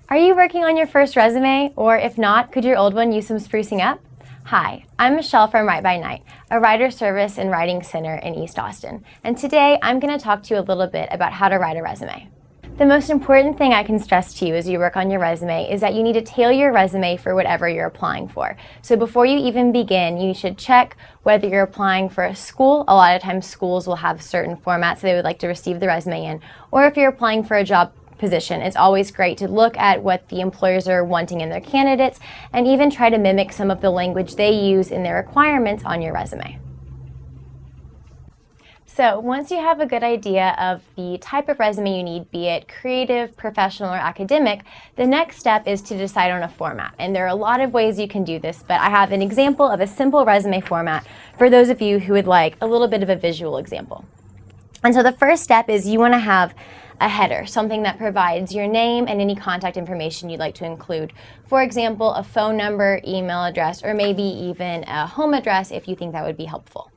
Are you working on your first resume? Or if not, could your old one use some sprucing up? Hi, I'm Michelle from Write by Night, a writer service and writing center in East Austin. And today I'm going to talk to you a little bit about how to write a resume. The most important thing I can stress to you as you work on your resume is that you need to tailor your resume for whatever you're applying for. So before you even begin, you should check whether you're applying for a school. A lot of times schools will have certain formats they would like to receive the resume in. Or if you're applying for a job position, it's always great to look at what the employers are wanting in their candidates and even try to mimic some of the language they use in their requirements on your resume. So once you have a good idea of the type of resume you need, be it creative, professional, or academic, the next step is to decide on a format. And there are a lot of ways you can do this, but I have an example of a simple resume format for those of you who would like a little bit of a visual example. And so the first step is you want to have a header, something that provides your name and any contact information you'd like to include. For example, a phone number, email address, or maybe even a home address if you think that would be helpful.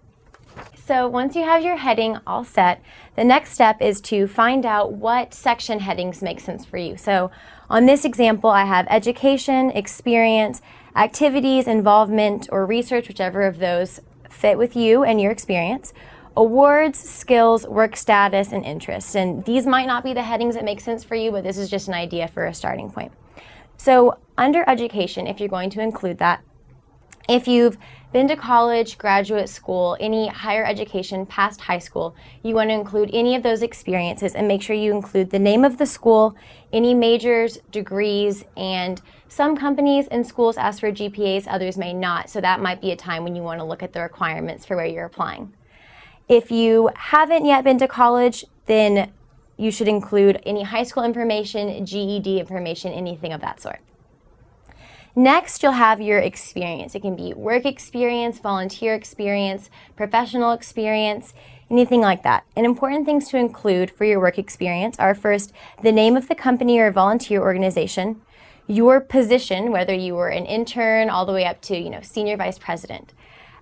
So once you have your heading all set, the next step is to find out what section headings make sense for you. So on this example, I have education, experience, activities, involvement, or research, whichever of those fit with you and your experience, awards, skills, work status, and interests. And these might not be the headings that make sense for you, but this is just an idea for a starting point. So under education, if you're going to include that, if you've been to college, graduate school, any higher education past high school, you want to include any of those experiences and make sure you include the name of the school, any majors, degrees, and some companies and schools ask for GPAs, others may not. So that might be a time when you want to look at the requirements for where you're applying. If you haven't yet been to college, then you should include any high school information, GED information, anything of that sort. Next, you'll have your experience. It can be work experience, volunteer experience, professional experience, anything like that. And important things to include for your work experience are first, the name of the company or volunteer organization, your position, whether you were an intern all the way up to, senior vice president.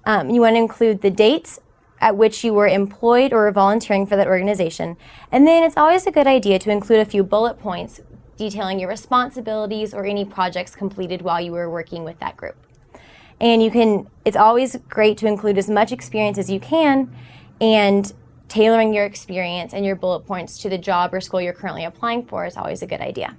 You want to include the dates at which you were employed or volunteering for that organization. And then it's always a good idea to include a few bullet points detailing your responsibilities or any projects completed while you were working with that group. And it's always great to include as much experience as you can, and tailoring your experience and your bullet points to the job or school you're currently applying for is always a good idea.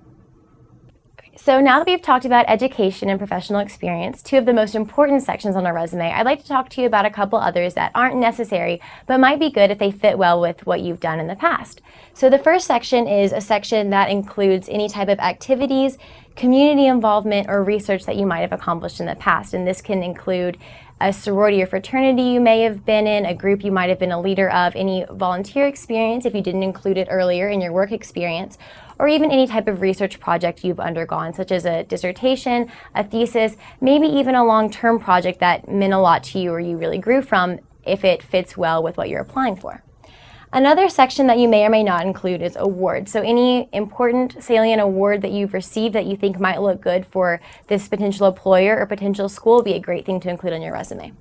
So now that we've talked about education and professional experience, two of the most important sections on our resume, I'd like to talk to you about a couple others that aren't necessary, but might be good if they fit well with what you've done in the past. So the first section is a section that includes any type of activities, community involvement, or research that you might have accomplished in the past. And this can include a sorority or fraternity you may have been in, a group you might have been a leader of, any volunteer experience if you didn't include it earlier in your work experience, or even any type of research project you've undergone, such as a dissertation, a thesis, maybe even a long-term project that meant a lot to you or you really grew from if it fits well with what you're applying for. Another section that you may or may not include is awards. So any important salient award that you've received that you think might look good for this potential employer or potential school would be a great thing to include on your resume.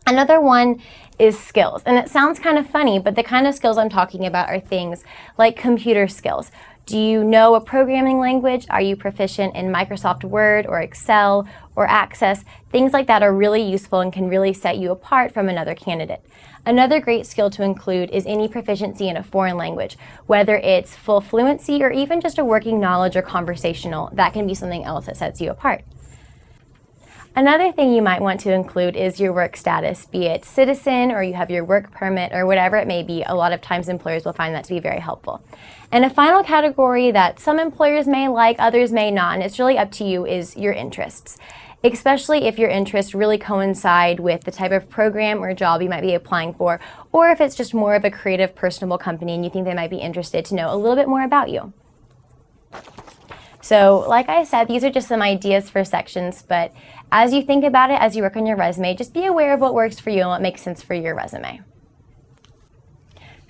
Another one is skills. And it sounds kind of funny, but the kind of skills I'm talking about are things like computer skills. Do you know a programming language? Are you proficient in Microsoft Word or Excel or Access? Things like that are really useful and can really set you apart from another candidate. Another great skill to include is any proficiency in a foreign language, whether it's full fluency or even just a working knowledge or conversational. That can be something else that sets you apart. Another thing you might want to include is your work status, be it citizen or you have your work permit or whatever it may be. A lot of times employers will find that to be very helpful. And a final category that some employers may like, others may not, and it's really up to you, is your interests. Especially if your interests really coincide with the type of program or job you might be applying for, or if it's just more of a creative, personable company and you think they might be interested to know a little bit more about you. So like I said, these are just some ideas for sections, but as you think about it, as you work on your resume, just be aware of what works for you and what makes sense for your resume.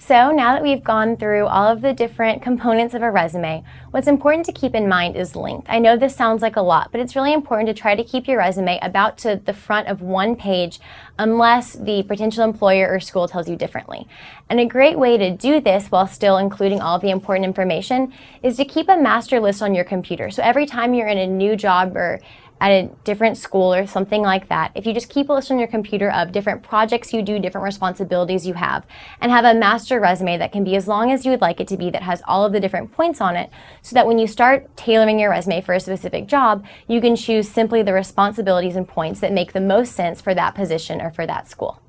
So now that we've gone through all of the different components of a resume, what's important to keep in mind is length. I know this sounds like a lot, but it's really important to try to keep your resume about to the front of one page unless the potential employer or school tells you differently. And a great way to do this while still including all of the important information is to keep a master list on your computer. So every time you're in a new job or at a different school or something like that, if you just keep a list on your computer of different projects you do, different responsibilities you have, and have a master resume that can be as long as you would like it to be, that has all of the different points on it, so that when you start tailoring your resume for a specific job, you can choose simply the responsibilities and points that make the most sense for that position or for that school.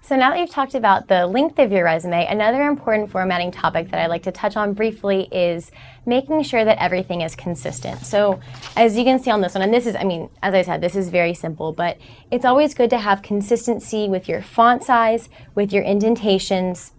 So now that you've talked about the length of your resume, another important formatting topic that I'd like to touch on briefly is making sure that everything is consistent. So as you can see on this one, and this is, as I said, this is very simple, but it's always good to have consistency with your font size, with your indentations,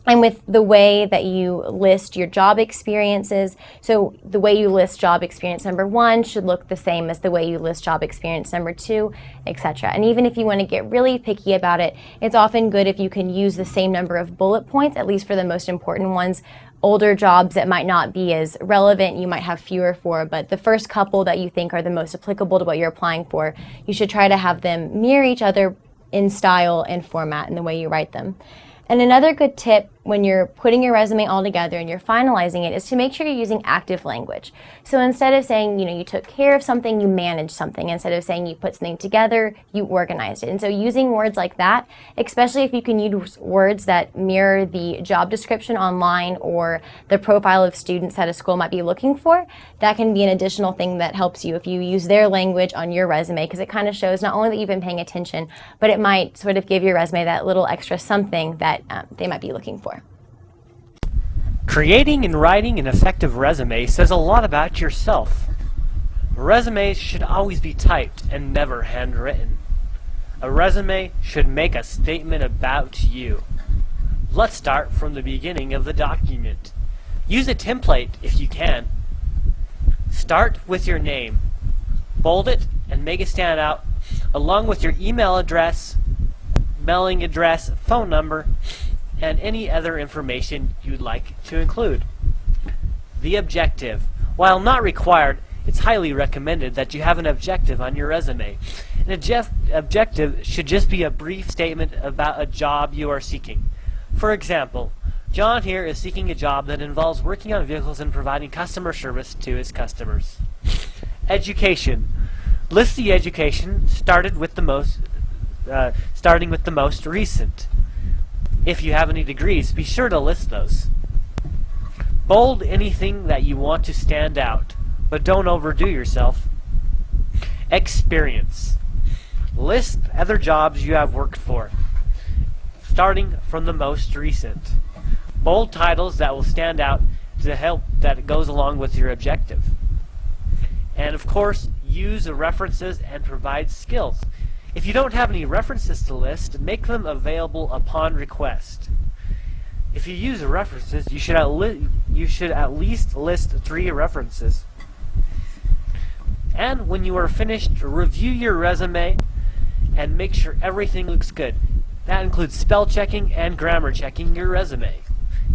and with the way that you list your job experiences. So the way you list job experience number 1 should look the same as the way you list job experience number 2, etc. And even if you want to get really picky about it, it's often good if you can use the same number of bullet points, at least for the most important ones. Older jobs that might not be as relevant, you might have fewer for, but the first couple that you think are the most applicable to what you're applying for, you should try to have them mirror each other in style and format in the way you write them. And another good tip when you're putting your resume all together and you're finalizing it is to make sure you're using active language. So instead of saying, you took care of something, you managed something. Instead of saying you put something together, you organized it. And so using words like that, especially if you can use words that mirror the job description online or the profile of students that a school might be looking for, that can be an additional thing that helps you if you use their language on your resume, because it kind of shows not only that you've been paying attention, but it might sort of give your resume that little extra something that they might be looking for. Creating and writing an effective resume says a lot about yourself. Resumes should always be typed and never handwritten. A resume should make a statement about you. Let's start from the beginning of the document. Use a template if you can. Start with your name. Bold it and make it stand out, along with your email address, mailing address, phone number, and any other information you'd like to include. The objective. While not required, it's highly recommended that you have an objective on your resume. An objective should just be a brief statement about a job you are seeking. For example, John here is seeking a job that involves working on vehicles and providing customer service to his customers. Education. List the education starting with the most recent. If you have any degrees, be sure to list those. Bold anything that you want to stand out, but don't overdo yourself. Experience. List other jobs you have worked for, starting from the most recent. Bold titles that will stand out to help that goes along with your objective. And of course, use the references and provide skills. If you don't have any references to list, make them available upon request. If you use references, you should at least list 3 references. And when you are finished, review your resume and make sure everything looks good. That includes spell checking and grammar checking your resume.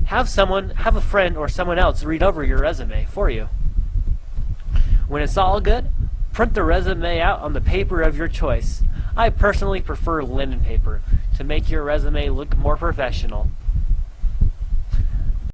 Have a friend or someone else read over your resume for you. When it's all good, print the resume out on the paper of your choice. I personally prefer linen paper to make your resume look more professional.